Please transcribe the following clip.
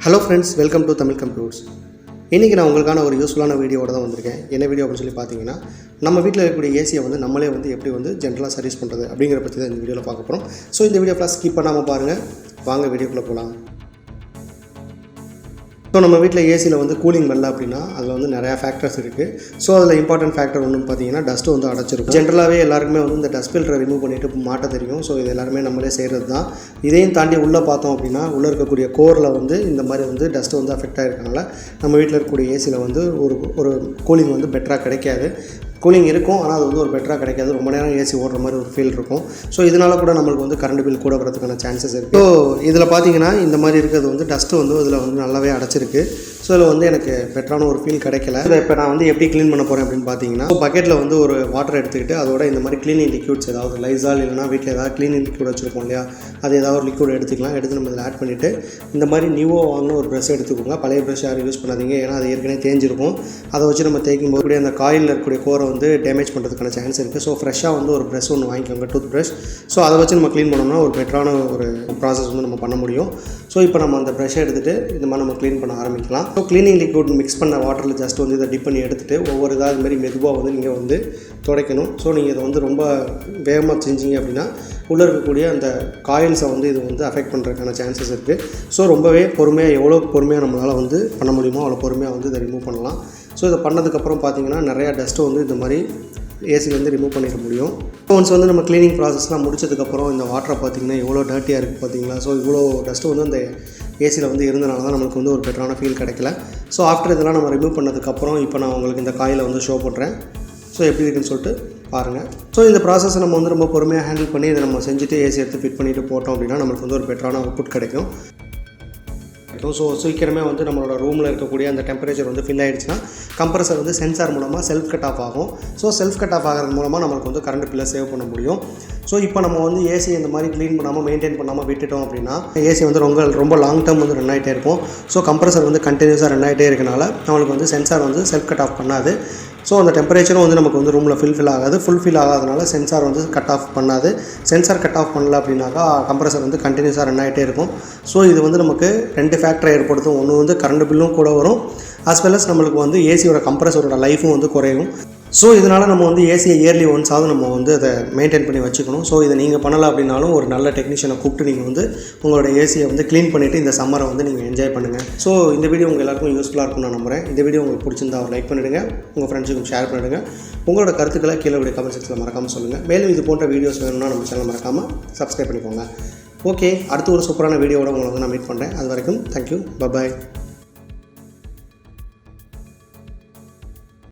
Hello friends, welcome to Tamil computers. இன்றைக்கி நான் உங்களுக்கான ஒரு யூஸ்ஃபுல்லான வீடியோவோட தான் வந்திருக்கேன். என்ன வீடியோ அப்படின்னு சொல்லி பார்த்தீங்கன்னா, நம்ம வீட்டில் இருக்கக்கூடிய ஏசியை வந்து நம்மளே வந்து எப்படி வந்து ஜென்ரலாக சர்வீஸ் பண்ணுறது அப்படிங்கிற பற்றி தான் இந்த வீடியோவில் பார்க்க போகிறோம். ஸோ இந்த வீடியோ ஃபுல்லாக ஸ்கிப் பண்ணாமல் பாருங்கள். வாங்க வீடியோக்குள்ளே போகலாம். ஸோ நம்ம வீட்டில் ஏசியில் வந்து கூலிங் வரல அப்படின்னா அதில் வந்து நிறையா ஃபேக்டர்ஸ் இருக்குது. ஸோ அதில் இம்பார்ட்டன்ட் ஃபேக்டர் ஒன்று பார்த்தீங்கன்னா டஸ்ட்டு வந்து அடைச்சிருக்கும். ஜென்ரலாகவே எல்லாருக்குமே வந்து இந்த டஸ்ட் ஃபில்டரை ரிமூவ் பண்ணிவிட்டு மாட்ட தெரியும். ஸோ இது எல்லாருமே நம்மளே செய்கிறது தான். இதையும் தாண்டி உள்ளே பார்த்தோம் அப்படின்னா உள்ளே இருக்கக்கூடிய கோரில் வந்து இந்த மாதிரி வந்து டஸ்ட்டு வந்து அஃபெக்ட் ஆகிருக்கனால நம்ம வீட்டில் இருக்கக்கூடிய ஏசியில் வந்து ஒரு கூலிங் வந்து பெட்டராக கிடைக்காது. கூலிங் இருக்கும், ஆனால் அது வந்து ஒரு பெட்டராக கிடைக்காது. ரொம்ப நேரம் ஏசி ஓடுற மாதிரி ஒரு ஃபீல் இருக்கும். ஸோ இதனால் கூட நம்மளுக்கு வந்து கரண்ட் பில் கூட வரதுக்கான சான்சஸ் இருக்குது. ஸோ இதில் பார்த்தீங்கன்னா இந்த மாதிரி இருக்கிறது வந்து டஸ்ட்டு வந்து இதில் வந்து நல்லாவே அடைச்சிருக்கு. ஸோ இதில் வந்து எனக்கு பெட்டரான ஒரு ஃபீல் கிடைக்கல. இதை இப்போ நான் வந்து எப்படி க்ளீன் பண்ண போகிறேன் அப்படின்னு பார்த்தீங்கன்னா, பக்கெட்டில் வந்து ஒரு வாட்டர் எடுத்துக்கிட்டு அதோட இந்த மாதிரி க்ளீனிங் லிக்யூட்ஸ் ஏதாவது லைசால் இல்லைனா வீட்டில் ஏதாவது க்ளீனிங் லிக்யூட் வச்சுருக்கோம் இல்லையா, அது ஏதாவது ஒரு லிக்யூட் எடுத்துக்கலாம். எடுத்து நம்ம இதில் ஆட் பண்ணிவிட்டு இந்த மாதிரி நியூவாக வாங்கின ஒரு ப்ரெஷ் எடுத்துக்கோங்க. பழைய ப்ரெஷ் யாரும் யூஸ் பண்ணாதீங்க, ஏன்னா அது ஏற்கனவே தேஞ்சிருக்கும். அதை வச்சு நம்ம தேய்க்கும் போது அந்த காயிலில் இருக்கக்கூடிய கோரை வந்து டேமேஜ் பண்ணுறதுக்கான சான்ஸ் இருக்குது. ஸோ ஃப்ரெஷ்ஷாக வந்து ஒரு ப்ரெஷ் ஒன்று வாங்கிக்கோங்க, டூத் ப்ரஷ். ஸோ அதை வச்சு நம்ம க்ளீன் பண்ணோம்னா ஒரு பெட்டரான ஒரு ப்ராசஸ் வந்து நம்ம பண்ண முடியும். ஸோ இப்போ நம்ம அந்த ப்ரெஷ்ஷை எடுத்துகிட்டு இந்த மாதிரி நம்ம க்ளீன் பண்ண ஆரம்பிக்கலாம். ஸோ க்ளீனிங் லிக்விட் மிக்ஸ் பண்ண வாட்டரில் ஜஸ்ட் வந்து இதை டிப் பண்ணி எடுத்துகிட்டு ஒவ்வொரு இதாக இது மாதிரி மெதுவாக வந்து நீங்கள் வந்து துடைக்கணும். ஸோ நீங்கள் இதை வந்து ரொம்ப வேகமாக செஞ்சீங்க அப்படின்னா உள்ளே இருக்கக்கூடிய அந்த காயில்ஸை வந்து இது வந்து அஃபெக்ட் பண்ணுறதுக்கான சான்சஸ் இருக்குது. ஸோ ரொம்பவே பொறுமையாக, எவ்வளோ பொறுமையாக நம்மளால் வந்து பண்ண முடியுமோ அவ்வளோ பொறுமையாக வந்து இதை ரிமூவ் பண்ணலாம். ஸோ இதை பண்ணதுக்கப்புறம் பார்த்திங்கன்னா நிறையா டஸ்ட்டு வந்து இந்த மாதிரி ஏசிலேருந்து ரிமூவ் பண்ணிட முடியும். ஒன்ஸ் வந்து நம்ம க்ளீனிங் ப்ராசஸ்லாம் முடிச்சதுக்கப்புறம் இந்த வாட்டரை பார்த்திங்கன்னா எவ்வளோ டர்ட்டியாக இருக்குது பார்த்தீங்களா. ஸோ இவ்வளோ டஸ்ட்டு வந்து அந்த ஏசியில் வந்து இருந்தனால தான் நம்மளுக்கு வந்து ஒரு பெட்டரான ஃபீல் கிடைக்கல. ஸோ ஆஃப்டர் இதெல்லாம் நம்ம ரிமூவ் பண்ணதுக்கப்புறம் இப்போ நான் உங்களுக்கு இந்த காயிலை வந்து ஷோ பண்ணுறேன். ஸோ எப்படி இருக்குன்னு சொல்லிட்டு பாருங்கள். ஸோ இந்த ப்ராசஸை நம்ம வந்து ரொம்ப பொறுமையாக ஹேண்டில் பண்ணி இதை நம்ம செஞ்சுட்டு ஏசி எடுத்து ஃபிட் பண்ணிவிட்டு போட்டோம் அப்படின்னா நம்மளுக்கு வந்து ஒரு பெட்டரான அவுட்புட் கிடைக்கும். ஸோ சீக்கிரமே வந்து நம்மளோட ரூமில் இருக்கக்கூடிய அந்த டெம்பரேச்சர் வந்து ஃபில் ஆகிடுச்சுன்னா கம்ப்ரஸர் வந்து சென்சார் மூலமாக செல்ஃப் கட் ஆஃப் ஆகும். ஸோ செல்ஃப் கட் ஆஃப் ஆகிறது மூலமாக நம்மளுக்கு வந்து கரண்ட் பில்லை சேவ் பண்ண முடியும். ஸோ இப்போ நம்ம வந்து ஏசி இந்த மாதிரி க்ளீன் பண்ணாமல் மெயின்டைன் பண்ணாமல் விட்டுட்டோம் அப்படின்னா ஏசி வந்து ரொம்ப லாங் டேர்ம் வந்து ரன் ஆகிட்டே இருக்கும். ஸோ கம்ப்ரஸர் வந்து கண்டினியூஸாக ரன் ஆகிட்டே இருக்கனால நம்மளுக்கு வந்து சென்சார் வந்து செல்ஃப் கட் ஆஃப் பண்ணாது. ஸோ அந்த டெம்பரேச்சரும் வந்து நமக்கு வந்து ரூமில் ஃபில் ஆகாது. ஃபுல் ஆகாதனால சென்சார் வந்து கட் ஆஃப் பண்ணாது. சென்சார் கட் ஆஃப் பண்ணல அப்படின்னாக்கா கம்ப்ரஸர் வந்து கண்டினியூஸாக ரன் ஆகிட்டே இருக்கும். ஸோ இது வந்து நமக்கு 2 ஃபேக்டரை ஏற்படுத்தும். ஒன்று வந்து கரண்ட் பில்லும் கூட வரும், as well as நம்மளுக்கு வந்து ஏசியோட கம்ப்ரஸரோட லைஃபும் வந்து குறையும். ஸோ இதனால் நம்ம வந்து ஏசியை இயர்லி ஒன்ஸாவது நம்ம வந்து அதை மெயின்டைன் பண்ணி வச்சுக்கணும். ஸோ இதை நீங்கள் பண்ணலை அப்படின்னாலும் ஒரு நல்ல டெக்னீஷியனை கூப்பிட்டு நீங்கள் வந்து உங்களோட ஏசியை வந்து க்ளீன் பண்ணிவிட்டு இந்த சம்மரை வந்து நீங்கள் என்ஜாய் பண்ணுங்கள். ஸோ இந்த வீடியோ உங்கள் எல்லாருக்கும் யூஸ்ஃபுல்லாக இருக்கும்னு நான் நம்புகிறேன். இந்த வீடியோ உங்களுக்கு பிடிச்சிருந்தா ஒரு லைக் பண்ணிவிடுங்க, உங்கள் ஃப்ரெண்ட்ஸுக்கும் ஷேர் பண்ணிவிடுங்க. உங்களோட கருத்துக்களை கீழே உடைய கமெண்ட் செக்ஷனில் மறக்காமல் சொல்லுங்கள். மேலும் இது போன்ற வீடியோஸ் வேணும்னா நம்ம சேனல் மறக்காமல் சப்ஸ்கிரைப் பண்ணிக்கோங்க. ஓகே, அடுத்து ஒரு சூப்பரான வீடியோவோட உங்களை வந்து நான் மீட் பண்ணுறேன். அது வரைக்கும் தேங்க்யூ, பை.